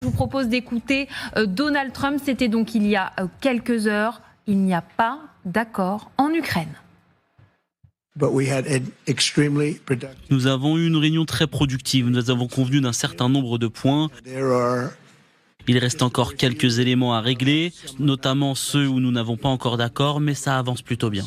vous propose d'écouter Donald Trump. C'était donc il y a quelques heures. Il n'y a pas d'accord en Ukraine. Nous avons eu une réunion très productive. Nous avons convenu d'un certain nombre de points. Il reste encore quelques éléments à régler, notamment ceux où nous n'avons pas encore d'accord, mais ça avance plutôt bien.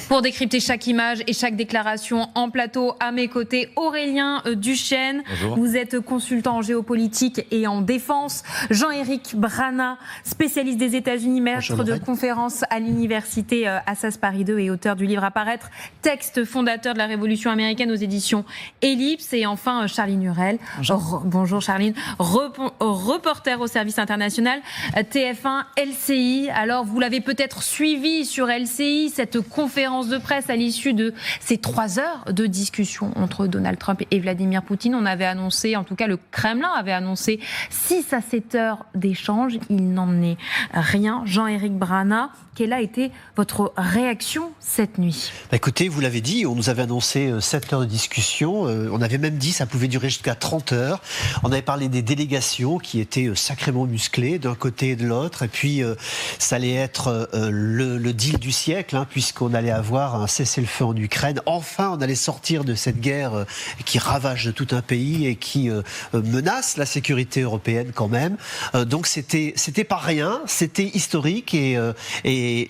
Pour décrypter chaque image et chaque déclaration en plateau, à mes côtés, Aurélien Duchesne. Bonjour. Vous êtes consultant en géopolitique et en défense. Jean-Éric Brana, spécialiste des États-Unis, maître de conférence à l'université Assas Paris 2 et auteur du livre à paraître, texte fondateur de la Révolution américaine aux éditions Ellipse. Et enfin, Charline Hurel. Bonjour Charline. Reporter au service international TF1 LCI. Alors, vous l'avez peut-être suivi sur LCI, cette conférence de presse à l'issue de ces 3 heures de discussion entre Donald Trump et Vladimir Poutine. On avait annoncé, en tout cas le Kremlin avait annoncé 6 à 7 heures d'échange. Il n'en est rien. Jean-Éric Brana, quelle a été votre réaction cette nuit ? Écoutez, vous l'avez dit, on nous avait annoncé 7 heures de discussion. On avait même dit que ça pouvait durer jusqu'à 30 heures. On avait parlé des délégations qui étaient sacrément musclées d'un côté et de l'autre. Et puis, ça allait être le deal du siècle, puisqu'on allait avoir un cessez-le-feu en Ukraine. Enfin, on allait sortir de cette guerre qui ravage tout un pays et qui menace la sécurité européenne quand même. Donc, c'était pas rien, c'était historique et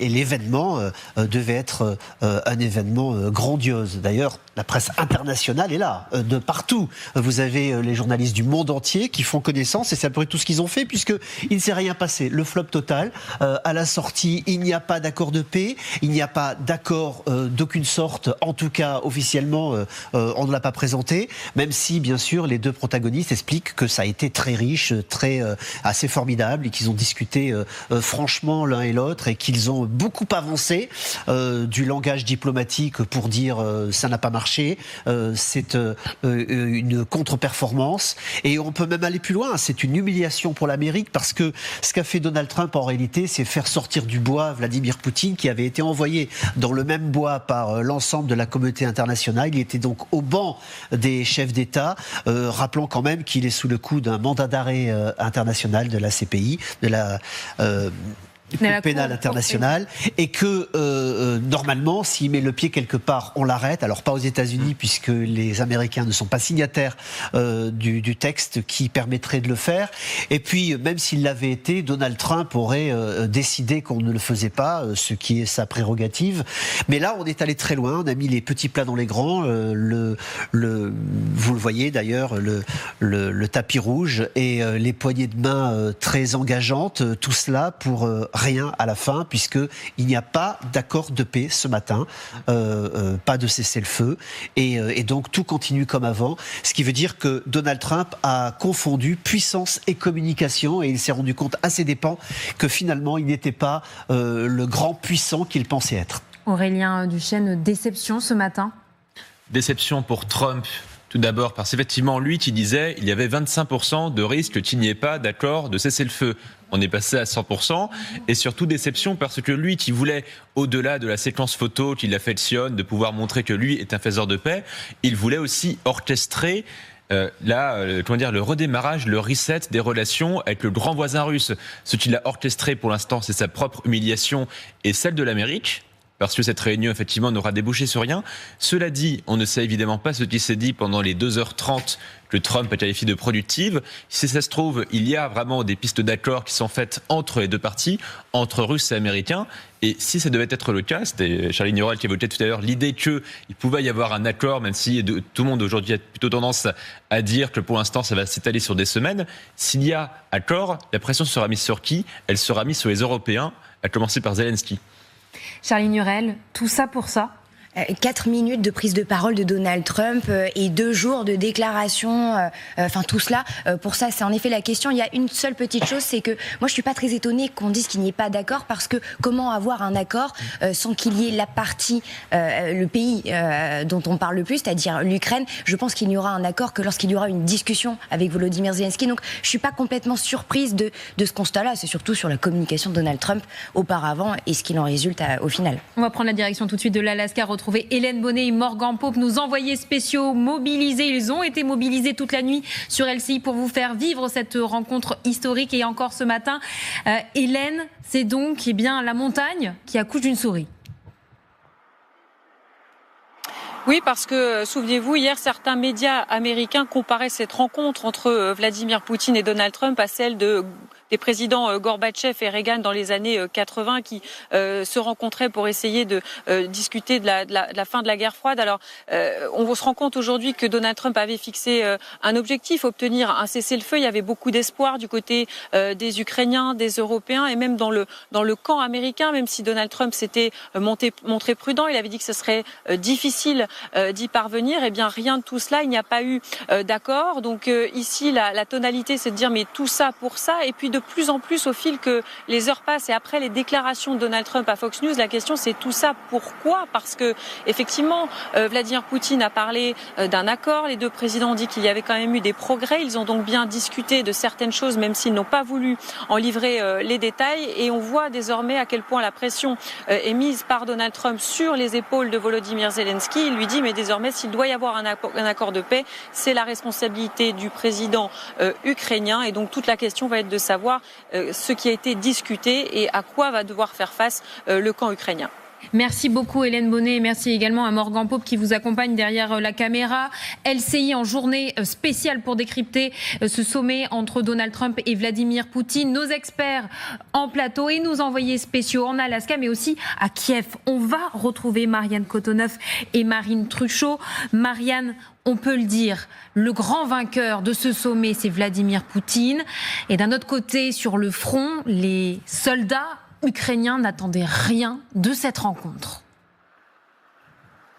l'événement devait être un événement grandiose. D'ailleurs, la presse internationale est là, de partout. Vous avez les journalistes du monde entier qui font connaissance, et c'est à peu près tout ce qu'ils ont fait, puisqu'il ne s'est rien passé. Le flop total. À la sortie, il n'y a pas d'accord de paix, il n'y a pas d'accord d'aucune sorte, en tout cas officiellement, on ne l'a pas présenté, même si, bien sûr, les deux protagonistes expliquent que ça a été très riche, assez formidable, et qu'ils ont discuté franchement l'un et l'autre, et qu'ils ont beaucoup avancé du langage diplomatique pour dire ça n'a pas marché. C'est une contre-performance, et on peut même aller plus loin. C'est une humiliation pour l'Amérique, parce que ce qu'a fait Donald Trump en réalité, c'est faire sortir du bois Vladimir Poutine, qui avait été envoyé dans le même bois par l'ensemble de la communauté internationale. Il était donc au banc des chefs d'État. Rappelons quand même qu'il est sous le coup d'un mandat d'arrêt international de la CPI, de la Cour pénale internationale, et que normalement, s'il met le pied quelque part, on l'arrête. Alors pas aux États-Unis, puisque les Américains ne sont pas signataires du texte qui permettrait de le faire. Et puis, même s'il l'avait été, Donald Trump aurait décidé qu'on ne le faisait pas, ce qui est sa prérogative. Mais là, on est allé très loin. On a mis les petits plats dans les grands. Vous le voyez d'ailleurs, le tapis rouge et les poignées de main très engageantes. Tout cela pour rien à la fin, puisqu'il n'y a pas d'accord de paix ce matin, pas de cessez-le-feu, et donc tout continue comme avant, ce qui veut dire que Donald Trump a confondu puissance et communication, et il s'est rendu compte à ses dépens que finalement il n'était pas le grand puissant qu'il pensait être. Aurélien Duchesne, déception ce matin ? Déception pour Trump. Tout d'abord, parce qu'effectivement, lui qui disait il y avait 25% de risque qu'il n'y ait pas d'accord de cessez-le-feu. On est passé à 100%, et surtout déception parce que lui qui voulait, au-delà de la séquence photo qu'il affectionne, de pouvoir montrer que lui est un faiseur de paix, il voulait aussi orchestrer le redémarrage, le reset des relations avec le grand voisin russe. Ce qu'il a orchestré pour l'instant, c'est sa propre humiliation et celle de l'Amérique, parce que cette réunion, effectivement, n'aura débouché sur rien. Cela dit, on ne sait évidemment pas ce qui s'est dit pendant les 2h30 que Trump a qualifié de productive. Si ça se trouve, il y a vraiment des pistes d'accord qui sont faites entre les deux parties, entre Russes et Américains. Et si ça devait être le cas, c'était Charline Hurel qui évoquait tout à l'heure l'idée qu'il pouvait y avoir un accord, même si tout le monde aujourd'hui a plutôt tendance à dire que pour l'instant ça va s'étaler sur des semaines. S'il y a accord, la pression sera mise sur qui ? Elle sera mise sur les Européens, à commencer par Zelensky. Charline Hurel, tout ça pour ça ? 4 minutes de prise de parole de Donald Trump et 2 jours de déclaration, tout cela, pour ça, c'est en effet la question. Il y a une seule petite chose, c'est que moi, je suis pas très étonnée qu'on dise qu'il n'y ait pas d'accord, parce que comment avoir un accord sans qu'il y ait la partie, le pays dont on parle le plus, c'est-à-dire l'Ukraine. Je pense qu'il n'y aura un accord que lorsqu'il y aura une discussion avec Volodymyr Zelensky. Donc, je suis pas complètement surprise de ce constat-là. C'est surtout sur la communication de Donald Trump auparavant et ce qu'il en résulte au final. On va prendre la direction tout de suite de l'Alaska. retrouver Hélène Bonnet et Morgan Pope, nos envoyés spéciaux mobilisés. Ils ont été mobilisés toute la nuit sur LCI pour vous faire vivre cette rencontre historique. Et encore ce matin, Hélène, c'est donc la montagne qui accouche d'une souris. Oui, parce que, souvenez-vous, hier, certains médias américains comparaient cette rencontre entre Vladimir Poutine et Donald Trump à celle des présidents Gorbatchev et Reagan dans les années 80 qui se rencontraient pour essayer de discuter de la fin de la guerre froide. Alors, on se rend compte aujourd'hui que Donald Trump avait fixé un objectif, obtenir un cessez-le-feu. Il y avait beaucoup d'espoir du côté des Ukrainiens, des Européens et même dans le camp américain, même si Donald Trump s'était montré prudent. Il avait dit que ce serait difficile d'y parvenir. Eh bien, rien de tout cela. Il n'y a pas eu d'accord. Donc ici, la tonalité, c'est de dire mais tout ça pour ça. Et puis de plus en plus, au fil que les heures passent et après les déclarations de Donald Trump à Fox News, la question c'est tout ça pourquoi ? Parce que effectivement, Vladimir Poutine a parlé d'un accord. Les deux présidents ont dit qu'il y avait quand même eu des progrès. Ils ont donc bien discuté de certaines choses, même s'ils n'ont pas voulu en livrer les détails. Et on voit désormais à quel point la pression est mise par Donald Trump sur les épaules de Volodymyr Zelensky. Il lui dit mais désormais s'il doit y avoir un accord de paix, c'est la responsabilité du président ukrainien. Et donc toute la question va être de savoir ce qui a été discuté et à quoi va devoir faire face le camp ukrainien. Merci beaucoup Hélène Bonnet et merci également à Morgan Pope qui vous accompagne derrière la caméra. LCI en journée spéciale pour décrypter ce sommet entre Donald Trump et Vladimir Poutine. Nos experts en plateau et nos envoyés spéciaux en Alaska mais aussi à Kiev. On va retrouver Marianne Cotoneuf et Marine Truchot. Marianne, on peut le dire, le grand vainqueur de ce sommet, c'est Vladimir Poutine. Et d'un autre côté, sur le front, les soldats ukrainiens n'attendaient rien de cette rencontre.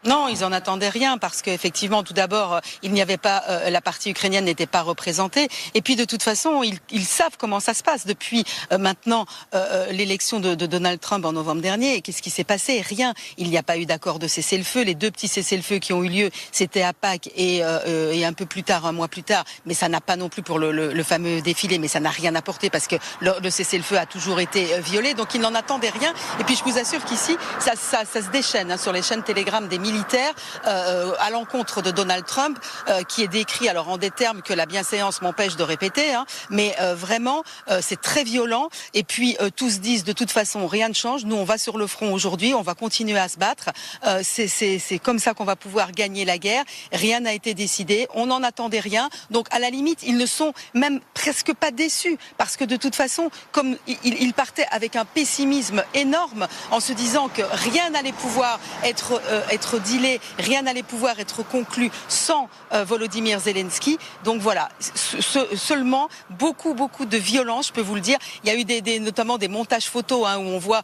Non, ils en attendaient rien parce qu'effectivement, tout d'abord, il n'y avait pas la partie ukrainienne n'était pas représentée. Et puis, de toute façon, ils savent comment ça se passe depuis maintenant l'élection de Donald Trump en novembre dernier. Et qu'est-ce qui s'est passé ? Rien. Il n'y a pas eu d'accord de cessez-le-feu. Les deux petits cessez-le-feu qui ont eu lieu, c'était à Pâques et un peu plus tard, un mois plus tard. Mais ça n'a pas non plus pour le fameux défilé. Mais ça n'a rien apporté parce que le cessez-le-feu a toujours été violé. Donc, ils n'en attendaient rien. Et puis, je vous assure qu'ici, ça se déchaîne sur les chaînes Telegram des militaires à l'encontre de Donald Trump, qui est décrit alors en des termes que la bienséance m'empêche de répéter, mais vraiment c'est très violent. Et puis tous disent de toute façon rien ne change. Nous on va sur le front aujourd'hui, on va continuer à se battre. C'est comme ça qu'on va pouvoir gagner la guerre. Rien n'a été décidé, on n'en attendait rien. Donc à la limite ils ne sont même presque pas déçus parce que de toute façon comme ils partaient avec un pessimisme énorme en se disant que rien n'allait pouvoir être dealé, rien n'allait pouvoir être conclu sans Volodymyr Zelensky. Donc voilà, seulement beaucoup de violence, je peux vous le dire. Il y a eu notamment des montages photos où on voit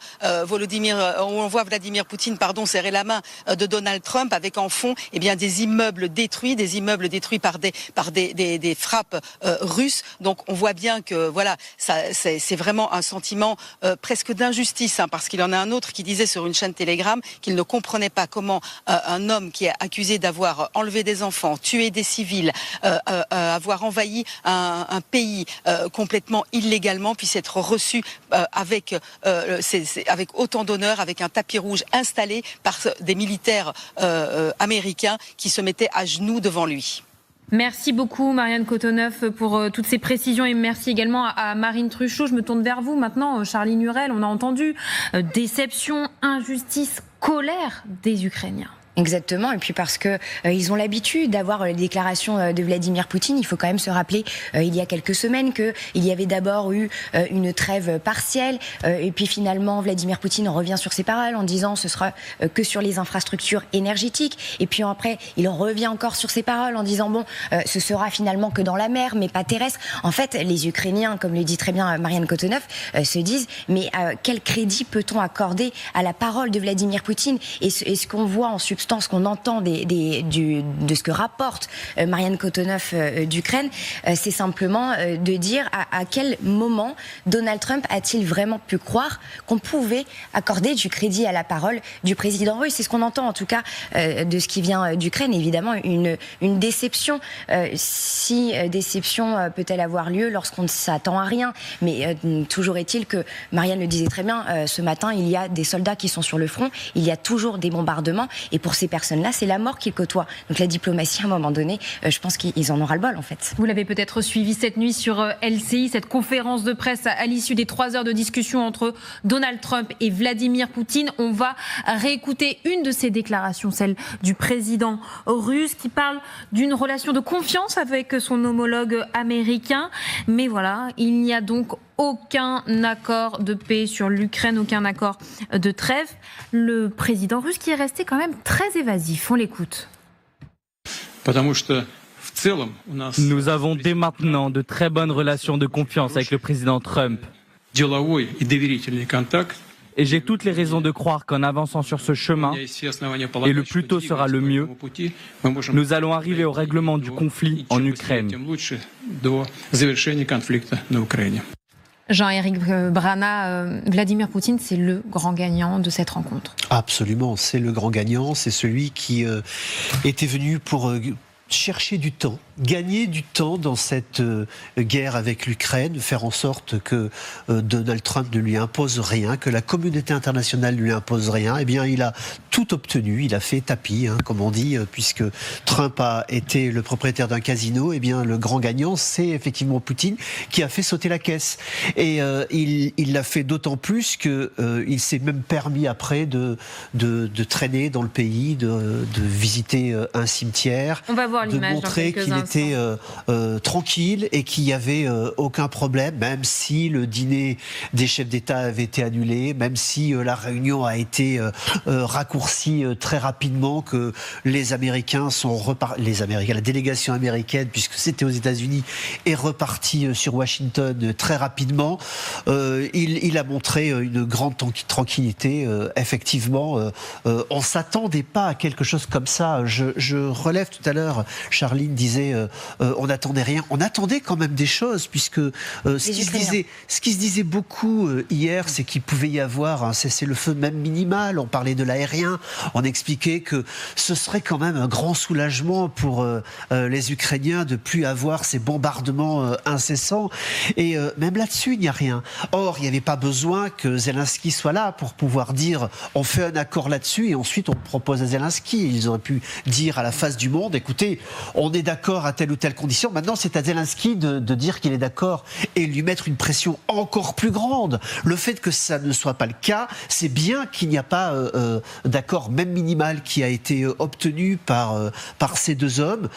Vladimir Poutine serrer la main de Donald Trump avec en fond des immeubles détruits par des frappes russes. Donc on voit bien que voilà, c'est vraiment un sentiment presque d'injustice, parce qu'il y en a un autre qui disait sur une chaîne Telegram qu'il ne comprenait pas comment un homme qui est accusé d'avoir enlevé des enfants, tué des civils, avoir envahi un pays complètement illégalement puisse être reçu avec autant d'honneur, avec un tapis rouge installé par des militaires américains qui se mettaient à genoux devant lui. Merci beaucoup Marianne Cotoneuf pour toutes ces précisions et merci également à Marine Truchot. Je me tourne vers vous maintenant, Charline Hurel. On a entendu déception, injustice, colère des Ukrainiens. Exactement, et puis parce que ils ont l'habitude d'avoir les déclarations de Vladimir Poutine. Il faut quand même se rappeler il y a quelques semaines que il y avait d'abord eu une trêve partielle et puis finalement Vladimir Poutine revient sur ses paroles en disant ce sera que sur les infrastructures énergétiques, et puis après il revient encore sur ses paroles en disant ce sera finalement que dans la mer mais pas terrestre. En fait, les Ukrainiens, comme le dit très bien Marianne Cotoneuf, se disent mais quel crédit peut-on accorder à la parole de Vladimir Poutine, et ce qu'on voit en substance, ce qu'on entend de ce que rapporte Marianne Cotoneuf d'Ukraine, c'est simplement de dire à quel moment Donald Trump a-t-il vraiment pu croire qu'on pouvait accorder du crédit à la parole du président russe. C'est ce qu'on entend en tout cas de ce qui vient d'Ukraine. Évidemment, une déception. Si déception peut-elle avoir lieu lorsqu'on ne s'attend à rien, mais toujours est-il que, Marianne le disait très bien, ce matin, il y a des soldats qui sont sur le front, il y a toujours des bombardements, et pour pour ces personnes-là, c'est la mort qu'ils côtoient. Donc la diplomatie, à un moment donné, je pense qu'ils en auront ras-le-bol, en fait. Vous l'avez peut-être suivi cette nuit sur LCI, cette conférence de presse à l'issue des 3 heures de discussion entre Donald Trump et Vladimir Poutine. On va réécouter une de ces déclarations, celle du président russe, qui parle d'une relation de confiance avec son homologue américain. Mais voilà, il n'y a donc aucun accord de paix sur l'Ukraine, aucun accord de trêve. Le président russe qui est resté quand même très évasif. On l'écoute. Nous avons dès maintenant de très bonnes relations de confiance avec le président Trump. Et j'ai toutes les raisons de croire qu'en avançant sur ce chemin, et le plus tôt sera le mieux, nous allons arriver au règlement du conflit en Ukraine. Jean-Éric Brana, Vladimir Poutine, c'est le grand gagnant de cette rencontre. Absolument, c'est le grand gagnant, c'est celui qui était venu pour chercher du temps, gagner du temps dans cette guerre avec l'Ukraine, faire en sorte que Donald Trump ne lui impose rien, que la communauté internationale ne lui impose rien. Eh bien, il a tout obtenu, il a fait tapis, comme on dit, puisque Trump a été le propriétaire d'un casino. Eh bien, le grand gagnant, c'est effectivement Poutine qui a fait sauter la caisse. Et il l'a fait d'autant plus qu'il s'est même permis après de traîner dans le pays, de visiter un cimetière. On va voir de montrer qu'il était tranquille et qu'il n'y avait aucun problème, même si le dîner des chefs d'État avait été annulé, même si la réunion a été raccourcie très rapidement, que les Américains la délégation américaine, puisque c'était aux États-Unis, est repartie sur Washington très rapidement. Il a montré une grande tranquillité. Effectivement, on ne s'attendait pas à quelque chose comme ça. Je relève tout à l'heure, Charline disait on n'attendait rien. On attendait quand même des choses, puisque ce qui se disait beaucoup hier, c'est qu'il pouvait y avoir un cessez-le-feu même minimal. On parlait de l'aérien, on expliquait que ce serait quand même un grand soulagement pour les Ukrainiens de plus avoir ces bombardements incessants. Et même là-dessus, il n'y a rien. Or, il n'y avait pas besoin que Zelensky soit là pour pouvoir dire on fait un accord là-dessus et ensuite on propose à Zelensky. Ils auraient pu dire à la face du monde, écoutez, on est d'accord à telle ou telle condition. Maintenant, c'est à Zelensky de dire qu'il est d'accord et lui mettre une pression encore plus grande. Le fait que ça ne soit pas le cas, c'est bien qu'il n'y a pas d'accord, même minimal, qui a été obtenu par ces deux hommes.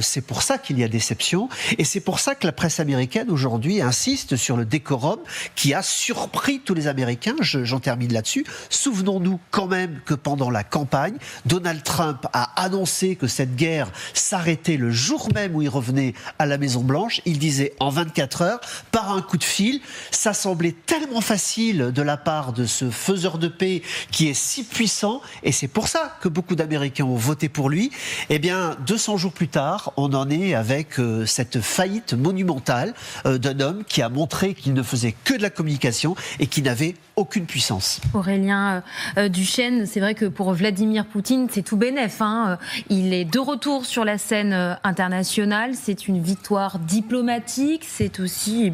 C'est pour ça qu'il y a déception. Et c'est pour ça que la presse américaine, aujourd'hui, insiste sur le décorum qui a surpris tous les Américains. J'en termine là-dessus. Souvenons-nous quand même que pendant la campagne, Donald Trump a annoncé que cette guerre s'arrêtait le jour même où il revenait à la Maison-Blanche. Il disait en 24 heures, par un coup de fil. Ça semblait tellement facile de la part de ce faiseur de paix qui est si puissant, et c'est pour ça que beaucoup d'Américains ont voté pour lui. Eh bien, 200 jours plus tard, on en est avec cette faillite monumentale d'un homme qui a montré qu'il ne faisait que de la communication et qui n'avait aucune puissance. Aurélien Duchesne, c'est vrai que pour Vladimir Poutine, c'est tout bénef. Il est de retour sur la scène internationale. C'est une victoire diplomatique. C'est aussi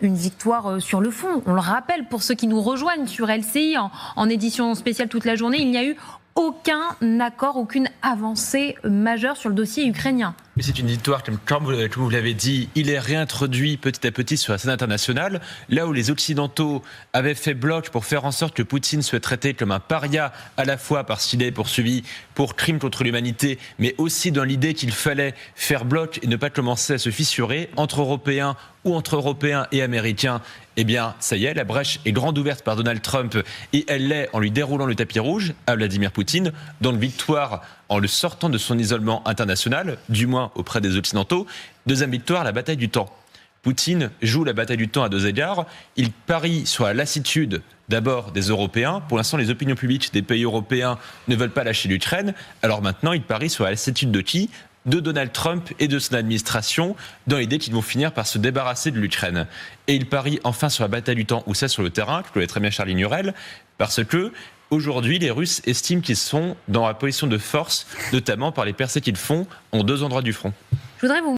une victoire sur le fond. On le rappelle, pour ceux qui nous rejoignent sur LCI, en édition spéciale toute la journée, il n'y a eu aucun accord, aucune avancée majeure sur le dossier ukrainien. Mais c'est une victoire, comme vous l'avez dit, il est réintroduit petit à petit sur la scène internationale, là où les Occidentaux avaient fait bloc pour faire en sorte que Poutine soit traité comme un paria, à la fois parce qu'il est poursuivi pour crimes contre l'humanité, mais aussi dans l'idée qu'il fallait faire bloc et ne pas commencer à se fissurer entre Européens ou entre Européens et Américains. Eh bien, ça y est, la brèche est grande ouverte par Donald Trump, et elle l'est en lui déroulant le tapis rouge à Vladimir Poutine, dans une victoire en le sortant de son isolement international, du moins auprès des Occidentaux. Deuxième victoire, la bataille du temps. Poutine joue la bataille du temps à deux égards. Il parie sur la lassitude d'abord des Européens. Pour l'instant, les opinions publiques des pays européens ne veulent pas lâcher l'Ukraine. Alors maintenant, il parie sur la lassitude de qui ? De Donald Trump et de son administration, dans l'idée qu'ils vont finir par se débarrasser de l'Ukraine. Et il parie enfin sur la bataille du temps, où c'est sur le terrain, que connaît très bien Charline Hurel, parce que aujourd'hui, les Russes estiment qu'ils sont dans la position de force, notamment par les percées qu'ils font en deux endroits du front. Je voudrais vous